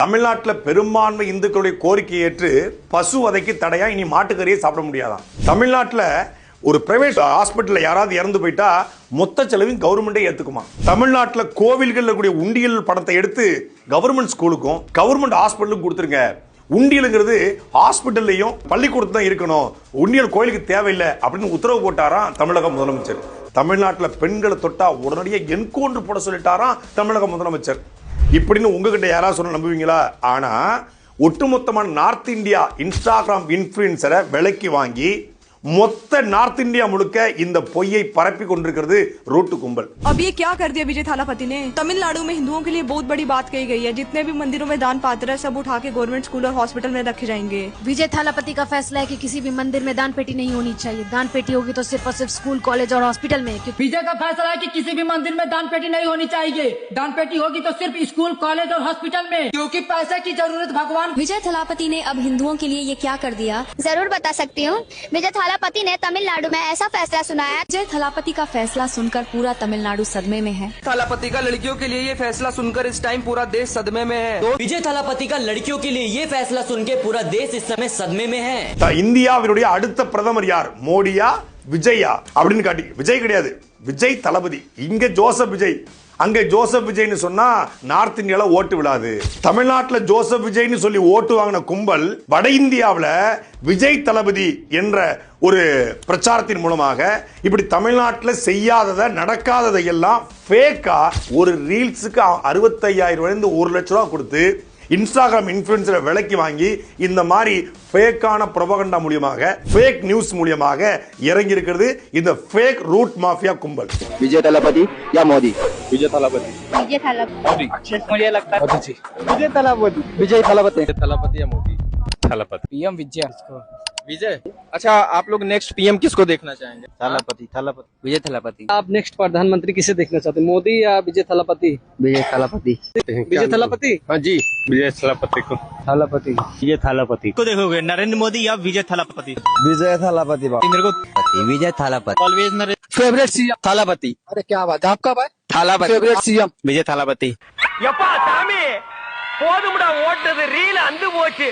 தமிழ்நாட்டில் பெரும்பான்மை இந்துக்களுடைய கோரிக்கையை ஏற்று பசு வதைக்கு தடையா இனி மாட்டுக்கறியை சாப்பிட முடியாதான். தமிழ்நாட்டில் ஒரு பிரைவேட் ஹாஸ்பிட்டலில் யாராவது இறந்து போயிட்டா மொத்த செலவையும் கவர்மெண்டே ஏற்றுக்குமா. தமிழ்நாட்டில் கோவில்களில் கூடிய உண்டியல் படத்தை எடுத்து கவர்மெண்ட் ஸ்கூலுக்கும் கவர்மெண்ட் ஹாஸ்பிட்டலுக்கும் கொடுத்துருங்க. உண்டியலுங்கிறது ஹாஸ்பிட்டல்லையும் பள்ளிக்கூடத்து தான் இருக்கணும், உண்டியல் கோயிலுக்கு தேவையில்லை அப்படின்னு உத்தரவு போட்டாராம் தமிழக முதலமைச்சர். தமிழ்நாட்டில் பெண்களை தொட்டா உடனடியாக என்கவுண்டர் போட சொல்லிட்டாராம் தமிழக முதலமைச்சர். இப்படின்னு உங்ககிட்ட யாராவது சொன்ன நம்புவீங்களா? ஆனா ஒட்டுமொத்தமான நார்த் இந்தியா இன்ஸ்டாகிராம் இன்ஃபுளுசரை விலைக்கு வாங்கி மொத்த நார்த் இந்தியா முழுக்க இந்த பொய்யை பரப்பி கொண்டிருக்கிறது रूट कुंबल। अब ये क्या कर दिया विजय थालापति ने? तमिलनाडु में हिंदुओं के लिए बहुत बड़ी बात कही गई है, जितने भी मंदिरों में दान पात्र है सब उठा के गवर्नमेंट स्कूल और हॉस्पिटल में रखे जाएंगे। विजय थालापति का फैसला है कि किसी भी मंदिर में दान पेटी नहीं होनी चाहिए। दान पेटी होगी तो सिर्फ और सिर्फ स्कूल, कॉलेज और हॉस्पिटल में। विजय का फैसला है कि किसी भी मंदिर में दान पेटी नहीं होनी चाहिए। दान पेटी होगी तो सिर्फ स्कूल, कॉलेज और हॉस्पिटल में, क्योंकि पैसे की जरूरत भगवान। विजय थालापति ने अब हिंदुओं के लिए ये क्या कर दिया? जरूर बता सकती हूँ। विजय थालापति ने तमिलनाडु में ऐसा फैसला सुनाया। विजय थालापति का फैसला सुनकर पूरा तमिलनाडु सदमे में है। थालापति का लड़कियों के लिए ये फैसला सुनकर इस टाइम पूरा देश सदमे में है। तो विजय थालापति का लड़कियों के लिए ये फैसला सुन के पूरा देश इस समय सदमे में है। இந்தியாவினுடைய அடுத்த பிரதமர் யார்? மோடியா விஜயா அப்படின்னு காட்டி, விஜய் கிடையாது, விஜய் தளபதி. இங்க ஜோசப் விஜய், அங்க ஜோசப் விஜய்னு சொன்னா நார்த் இந்தியால ஓட்டு விழாது. தமிழ்நாட்டில் ஜோசப் விஜய்னு சொல்லி ஓட்டு வாங்கின கும்பல் வட இந்தியாவில் விஜய் தளபதி என்ற ஒரு பிரச்சாரத்தின் மூலமாக இப்படி தமிழ்நாட்டில் செய்யாததை நடக்காததை எல்லாம் ஃபேக்கா ஒரு ரீல்ஸுக்கு 65,000 1 லட்சம் ரூபா கொடுத்து இன்ஸ்டாகிராம் இன்ஃபுளுசரை விலைக்கு வாங்கி இந்த மாதிரி ஃபேக்கான ப்ரொபகண்டா மூலமாக ஃபேக் நியூஸ் மூலமாக இறங்கி இருக்கிறது இந்த ஃபேக் ரூட் மாஃபியா கும்பல். विजय थालापति या मोदी? विजय थालापति। मुझे लगता है मोदी जी। विजय थालापति। विजय थालापति। थालापति या मोदी? थालापति। पीएम विजय। विजय। अच्छा, आप लोग नेक्स्ट पीएम किसको देखना चाहेंगे? थालापति। थालापति। विजय थालापति। आप नेक्स्ट प्रधानमंत्री किसे देखना चाहते हैं, मोदी या विजय थालापति? विजय थालापति। विजय थालापति। हाँ जी, विजय थालापति को। थालापति। विजय थालापति को देखोगे नरेंद्र मोदी या विजय थालापति? विजय थालापति। मेरे को Vijay Thalapathy. Always Narendra favourite CM Thalapathy. अरे क्या बात है, आपका भाई थालापति फेवरेट सीएम विजय थालापति। போதும்டா ஓட்டது ரீல் அந்து போச்சு.